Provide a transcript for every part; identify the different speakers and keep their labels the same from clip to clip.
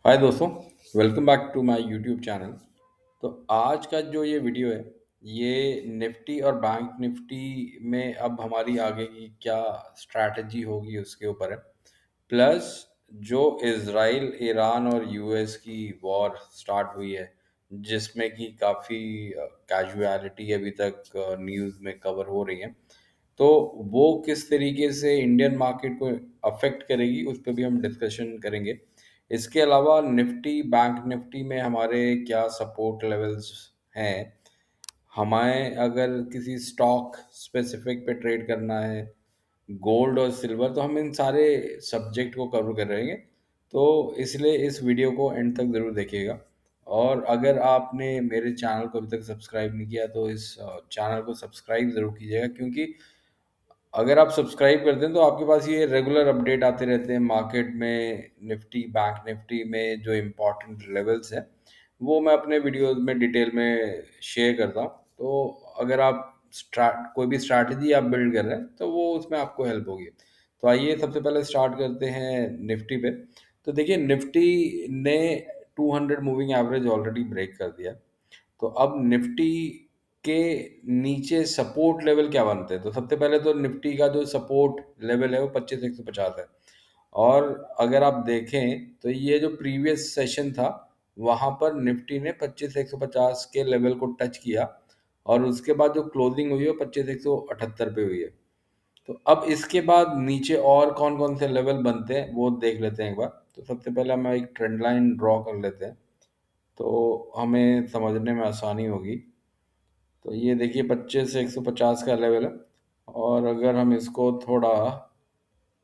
Speaker 1: हाय दोस्तों, welcome back to my YouTube channel. तो आज का जो ये वीडियो है, ये निफ्टी और बैंक निफ्टी में अब हमारी आगे की क्या स्ट्रैटेजी होगी उसके ऊपर है। प्लस जो इज़राइल, ईरान और यूएस की वॉर स्टार्ट हुई है, जिसमें कि काफ़ी कैजुअलिटी अभी तक न्यूज़ में कवर हो रही है। तो वो किस तरीके से इंडियन मार्केट को अफेक्ट करेगी, उस पे भी हम डिस्कशन करेंगे। इसके अलावा निफ्टी, बैंक निफ्टी में हमारे क्या सपोर्ट लेवल्स हैं। हमें अगर किसी स्टॉक स्पेसिफिक पे ट्रेड करना है, गोल्ड और सिल्वर, तो हम इन सारे सब्जेक्ट को कवर कर रहेंगे। तो इसलिए इस वीडियो को एंड तक ज़रूर देखिएगा। और अगर आपने मेरे चैनल को अभी तक सब्सक्राइब नहीं किया तो इस चैनल को सब्सक्राइब ज़रूर कीजिएगा, क्योंकि अगर आप सब्सक्राइब करते हैं तो आपके पास ये रेगुलर अपडेट आते रहते हैं मार्केट में, निफ्टी, बैंक निफ्टी में जो इम्पोर्टेंट लेवल्स हैं, वो मैं अपने वीडियोस में डिटेल में शेयर करता हूँ। तो अगर आप कोई भी स्ट्रैटेजी आप बिल्ड कर रहे हैं तो वो उसमें आपको हेल्प होगी। तो आइए सबसे पहले स्टार्ट करते हैं निफ्टी पे। तो देखिए, निफ्टी ने 200 मूविंग एवरेज ऑलरेडी ब्रेक कर दिया। तो अब निफ्टी के नीचे सपोर्ट लेवल क्या बनते हैं? तो सबसे पहले तो निफ्टी का जो सपोर्ट लेवल है वो 25,150 है। और अगर आप देखें तो ये जो प्रीवियस सेशन था, वहां पर निफ्टी ने 25,150 के लेवल को टच किया, और उसके बाद जो क्लोजिंग हुई है वो 25,178 पे हुई है। तो अब इसके बाद नीचे और कौन कौन से लेवल बनते हैं वो देख लेते हैं एक बार। तो सबसे पहले हम एक ट्रेंड लाइन ड्रॉ कर लेते हैं, तो हमें समझने में आसानी होगी। तो ये देखिए 25 से 150 का लेवल है। और अगर हम इसको थोड़ा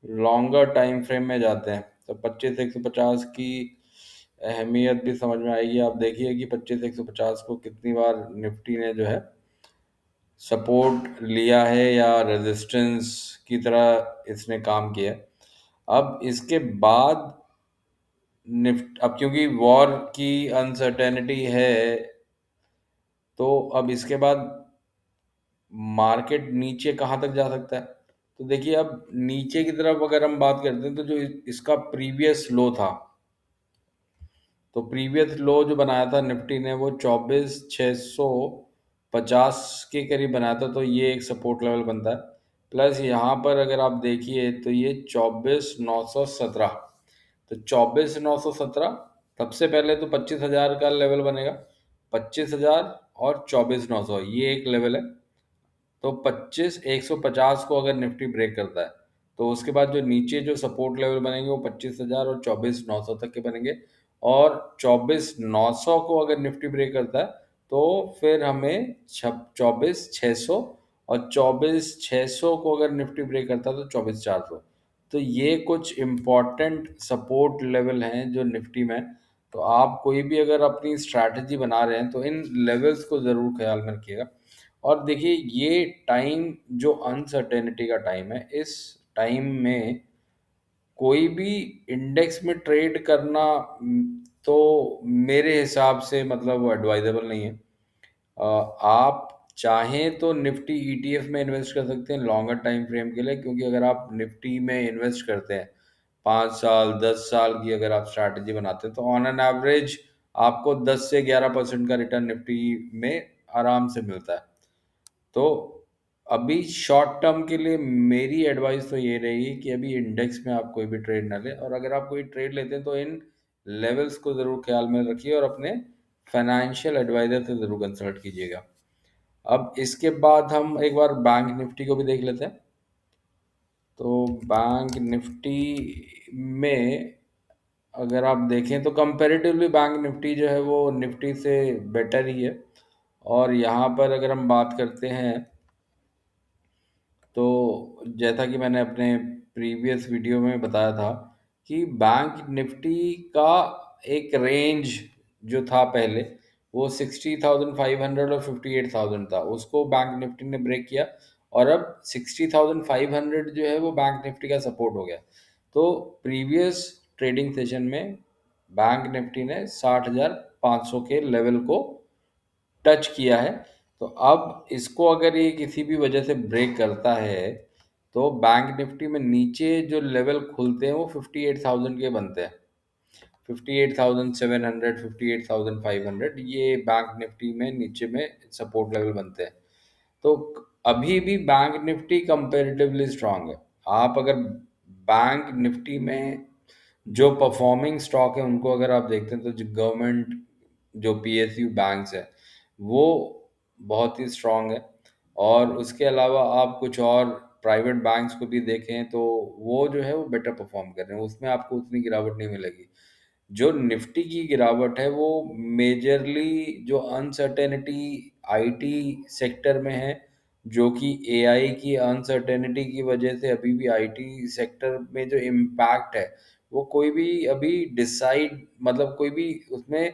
Speaker 1: लॉन्गर टाइम फ्रेम में जाते हैं तो 25 से 150 की अहमियत भी समझ में आएगी। आप देखिए कि 25 से 150 को कितनी बार निफ्टी ने जो है सपोर्ट लिया है या रेजिस्टेंस की तरह इसने काम किया है। अब इसके बाद निफ्ट, अब क्योंकि वॉर की अनसर्टेनिटी है, तो अब इसके बाद मार्केट नीचे कहाँ तक जा सकता है। तो देखिए, अब नीचे की तरफ अगर हम बात करते हैं तो जो इसका प्रीवियस लो था, तो प्रीवियस लो जो बनाया था निफ्टी ने वो 24,650 के करीब बनाया था। तो ये एक सपोर्ट लेवल बनता है। प्लस यहाँ पर अगर आप देखिए तो ये 24,917। तो 24,917, सबसे पहले तो 25,000 का लेवल बनेगा। 25,000 और 24,900 ये एक लेवल है। तो 25,150 को अगर निफ्टी ब्रेक करता है तो उसके बाद जो नीचे जो सपोर्ट लेवल बनेंगे वो 25,000 और 24,900 तक के बनेंगे। और 24,900 को अगर निफ्टी ब्रेक करता है तो फिर हमें 24,600, और 24,600 को अगर निफ्टी ब्रेक करता है तो 24,400। तो ये कुछ इम्पोर्टेंट सपोर्ट लेवल हैं जो निफ्टी में। तो आप कोई भी अगर अपनी स्ट्रैटेजी बना रहे हैं तो इन लेवल्स को ज़रूर ख्याल में रखिएगा। और देखिए, ये टाइम जो अनसर्टेनिटी का टाइम है, इस टाइम में कोई भी इंडेक्स में ट्रेड करना तो मेरे हिसाब से मतलब वो एडवाइजेबल नहीं है। आप चाहें तो निफ्टी ईटीएफ में इन्वेस्ट कर सकते हैं लॉन्गर टाइम फ्रेम के लिए, क्योंकि अगर आप निफ्टी में इन्वेस्ट करते हैं 5 साल 10 साल की अगर आप स्ट्रैटेजी बनाते हैं तो ऑन एन एवरेज आपको 10 से 11% का रिटर्न निफ्टी में आराम से मिलता है। तो अभी शॉर्ट टर्म के लिए मेरी एडवाइस तो ये रहेगी कि अभी इंडेक्स में आप कोई भी ट्रेड ना लें, और अगर आप कोई ट्रेड लेते हैं तो इन लेवल्स को ज़रूर ख्याल में रखिए और अपने फाइनेंशियल एडवाइजर से ज़रूर कंसल्ट कीजिएगा। अब इसके बाद हम एक बार बैंक निफ्टी को भी देख लेते हैं। तो बैंक निफ्टी में अगर आप देखें तो कंपैरेटिवली बैंक निफ्टी जो है वो निफ्टी से बेटर ही है। और यहाँ पर अगर हम बात करते हैं तो जैसा कि मैंने अपने प्रीवियस वीडियो में बताया था कि बैंक निफ्टी का एक रेंज जो था पहले, वो 60,500 और 58,000 था। उसको बैंक निफ्टी ने ब्रेक किया, और अब 60,500 जो है वो बैंक निफ्टी का सपोर्ट हो गया। तो प्रीवियस ट्रेडिंग सेशन में बैंक निफ्टी ने 60,500 के लेवल को टच किया है। तो अब इसको अगर ये किसी भी वजह से ब्रेक करता है तो बैंक निफ्टी में नीचे जो लेवल खुलते हैं वो 58,000 के बनते हैं। 58,700, 58,500 ये बैंक निफ्टी में नीचे में सपोर्ट लेवल बनते हैं। तो अभी भी बैंक निफ्टी कंपैरेटिवली स्ट्रांग है। आप अगर बैंक निफ्टी में जो परफॉर्मिंग स्टॉक है उनको अगर आप देखते हैं तो जो गवर्नमेंट जो पीएसयू बैंक्स है वो बहुत ही स्ट्रांग है। और उसके अलावा आप कुछ और प्राइवेट बैंक्स को भी देखें तो वो जो है वो बेटर परफॉर्म कर रहे हैं, उसमें आपको उतनी गिरावट नहीं मिलेगी। जो निफ्टी की गिरावट है वो मेजरली जो अनसर्टेनिटी आईटी सेक्टर में है, जो कि एआई की अनसर्टेनिटी की वजह से अभी भी आईटी सेक्टर में जो इम्पैक्ट है वो कोई भी अभी डिसाइड मतलब कोई भी उसमें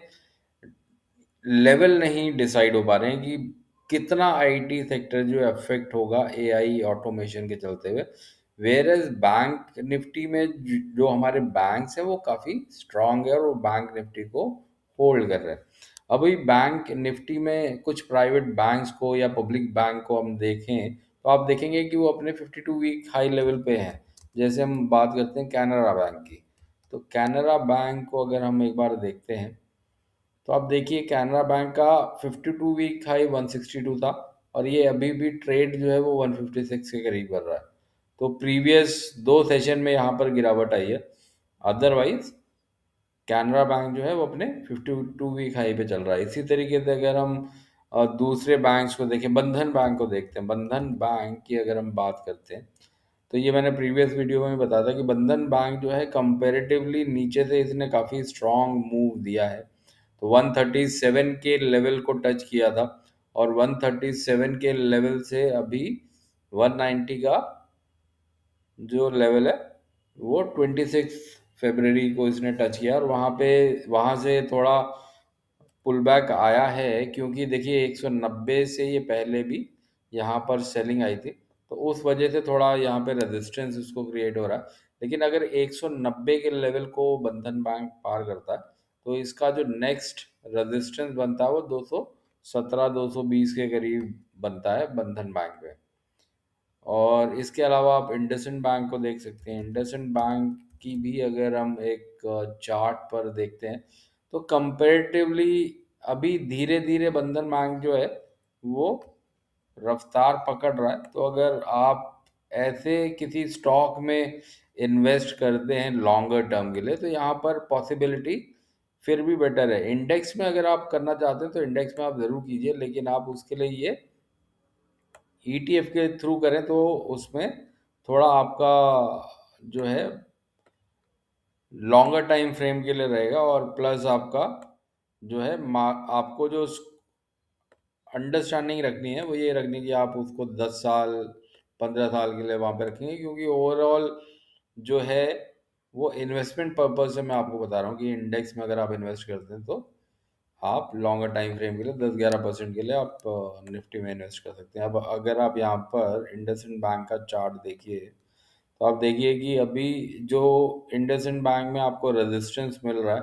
Speaker 1: लेवल नहीं डिसाइड हो पा रहे हैं कि कितना आईटी सेक्टर जो अफेक्ट होगा एआई ऑटोमेशन के चलते हुए। वेयर एज बैंक निफ्टी में जो हमारे बैंक्स हैं वो काफ़ी स्ट्रांग है और वो बैंक निफ्टी को होल्ड कर रहे हैं। अभी बैंक निफ्टी में कुछ प्राइवेट बैंक्स को या पब्लिक बैंक को हम देखें तो आप देखेंगे कि वो अपने 52 वीक हाई लेवल पे हैं। जैसे हम बात करते हैं कैनरा बैंक की, तो कैनरा बैंक को अगर हम एक बार देखते हैं तो आप देखिए कैनरा बैंक का 52 वीक हाई 162 था और ये अभी भी ट्रेड जो है वो 156 के करीब कर रहा है। तो प्रीवियस दो सेशन में यहाँ पर गिरावट आई है। अदरवाइज कैनरा बैंक जो है वो अपने 52 वीक हाई पे चल रहा है। इसी तरीके से अगर हम दूसरे बैंक्स को देखें, बंधन बैंक को देखते हैं। बंधन बैंक की अगर हम बात करते हैं तो ये मैंने प्रीवियस वीडियो में बताया था कि बंधन बैंक जो है कंपैरेटिवली नीचे से इसने काफ़ी स्ट्रांग मूव दिया है। तो 137 के लेवल को टच किया था और 137 के लेवल से अभी 190 का जो लेवल है वो 26 फरवरी को इसने टच किया और वहाँ से थोड़ा पुल बैक आया है, क्योंकि देखिए 190 से ये पहले भी यहाँ पर सेलिंग आई थी, तो उस वजह से थोड़ा यहाँ पे रेजिस्टेंस उसको क्रिएट हो रहा है। लेकिन अगर 190 के लेवल को बंधन बैंक पार करता है तो इसका जो नेक्स्ट रेजिस्टेंस बनता है वो 217 220 के करीब बनता है बंधन बैंक में। और इसके अलावा आप इंडसइंड बैंक को देख सकते हैं। इंडसइंड बैंक की भी अगर हम एक चार्ट पर देखते हैं तो कंपैरेटिवली अभी धीरे धीरे बंधन बैंक जो है वो रफ्तार पकड़ रहा है। तो अगर आप ऐसे किसी स्टॉक में इन्वेस्ट करते हैं लॉन्गर टर्म के लिए तो यहाँ पर पॉसिबिलिटी फिर भी बेटर है। इंडेक्स में अगर आप करना चाहते हैं तो इंडेक्स में आप ज़रूर कीजिए, लेकिन आप उसके लिए ये ईटीएफ के थ्रू करें तो उसमें थोड़ा आपका जो है लॉन्गर टाइम फ्रेम के लिए रहेगा। और प्लस आपका जो है आपको जो अंडरस्टैंडिंग रखनी है वो ये रखनी है कि आप उसको 10 साल 15 साल के लिए वहाँ पे रखेंगे, क्योंकि ओवरऑल जो है वो इन्वेस्टमेंट पर्पज से मैं आपको बता रहा हूँ कि इंडेक्स में अगर आप इन्वेस्ट करते हैं तो आप लॉन्गर टाइम फ्रेम के लिए 10-11% के लिए आप निफ्टी में इन्वेस्ट कर सकते हैं। अब अगर आप यहाँ पर इंडसइंड बैंक का चार्ट देखिए तो आप देखिए कि अभी जो इंडसइंड बैंक में आपको रेजिस्टेंस मिल रहा है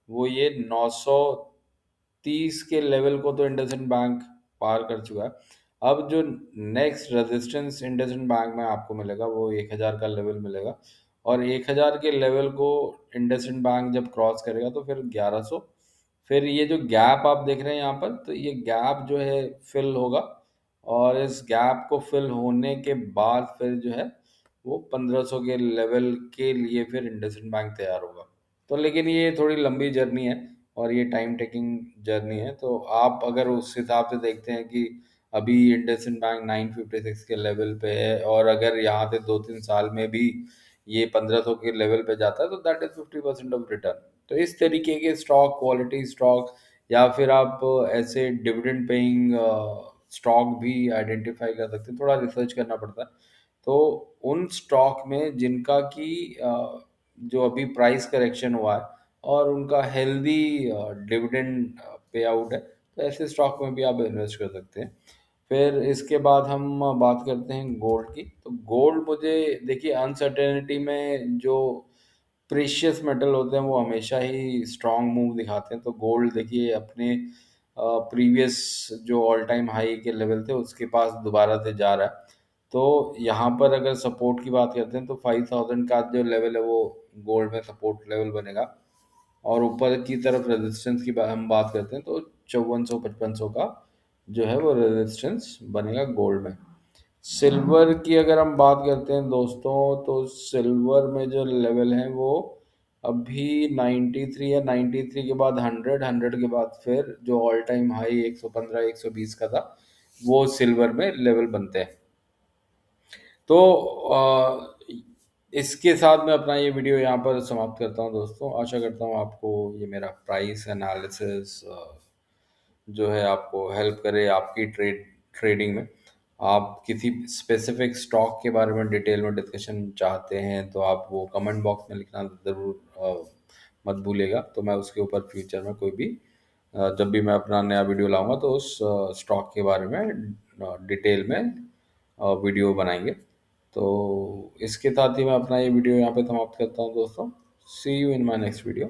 Speaker 1: वो ये 930 के लेवल को तो इंडसइंड बैंक पार कर चुका है। अब जो नेक्स्ट रेजिस्टेंस इंडसइंड बैंक में आपको मिलेगा वो 1000 का लेवल मिलेगा और 1000 के लेवल को इंडसइंड बैंक जब क्रॉस करेगा तो फिर 1100, फिर ये जो गैप आप देख रहे हैं यहाँ पर तो ये गैप जो है फिल होगा और इस गैप को फिल होने के बाद फिर जो है वो 1500 के लेवल के लिए फिर इंडसइंड बैंक तैयार होगा। तो लेकिन ये थोड़ी लंबी जर्नी है और ये टाइम टेकिंग जर्नी है। तो आप अगर उस हिसाब से देखते हैं कि अभी इंडसइंड बैंक 956 के लेवल पे है और अगर यहाँ से 2-3 साल में भी ये 1500 के लेवल पे जाता है तो दैट इज 50% ऑफ रिटर्न। तो इस तरीके के स्टॉक, क्वालिटी स्टॉक या फिर आप ऐसे डिविडेंड पेइंग स्टॉक भी आइडेंटिफाई कर सकते हैं। थोड़ा रिसर्च करना पड़ता है। तो उन स्टॉक में जिनका कि जो अभी प्राइस करेक्शन हुआ है और उनका हेल्दी डिविडेंड पे आउट है तो ऐसे स्टॉक में भी आप इन्वेस्ट कर सकते हैं। फिर इसके बाद हम बात करते हैं गोल्ड की। तो गोल्ड मुझे देखिए अनसर्टेनिटी में जो प्रीशियस मेटल होते हैं वो हमेशा ही स्ट्रांग मूव दिखाते हैं। तो गोल्ड देखिए अपने प्रीवियस जो ऑल टाइम हाई के लेवल थे उसके पास दोबारा से जा रहा है। तो यहाँ पर अगर सपोर्ट की बात करते हैं तो 5000 का जो लेवल है वो गोल्ड में सपोर्ट लेवल बनेगा। और ऊपर की तरफ रेजिस्टेंस की हम बात करते हैं तो 5400 5500 का जो है वो रेजिस्टेंस बनेगा गोल्ड में। सिल्वर की अगर हम बात करते हैं दोस्तों, तो सिल्वर में जो लेवल है वो अभी 93 या 93 के बाद 100, 100 के बाद फिर जो ऑल टाइम हाई 115 120 का था, वो सिल्वर में लेवल बनते हैं। तो इसके साथ मैं अपना ये वीडियो यहाँ पर समाप्त करता हूँ दोस्तों। आशा करता हूँ आपको ये मेरा प्राइस एनालिसिस जो है आपको हेल्प करे आपकी ट्रेडिंग में। आप किसी स्पेसिफिक स्टॉक के बारे में डिटेल में डिस्कशन चाहते हैं तो आप वो कमेंट बॉक्स में लिखना ज़रूर मत भूलिएगा। तो मैं उसके ऊपर फ्यूचर में कोई भी जब भी मैं अपना नया वीडियो लाऊंगा तो उस स्टॉक के बारे में डिटेल में वीडियो बनाएंगे। तो इसके साथ ही मैं अपना ये वीडियो यहाँ पे समाप्त करता हूँ दोस्तों। See you in my next video.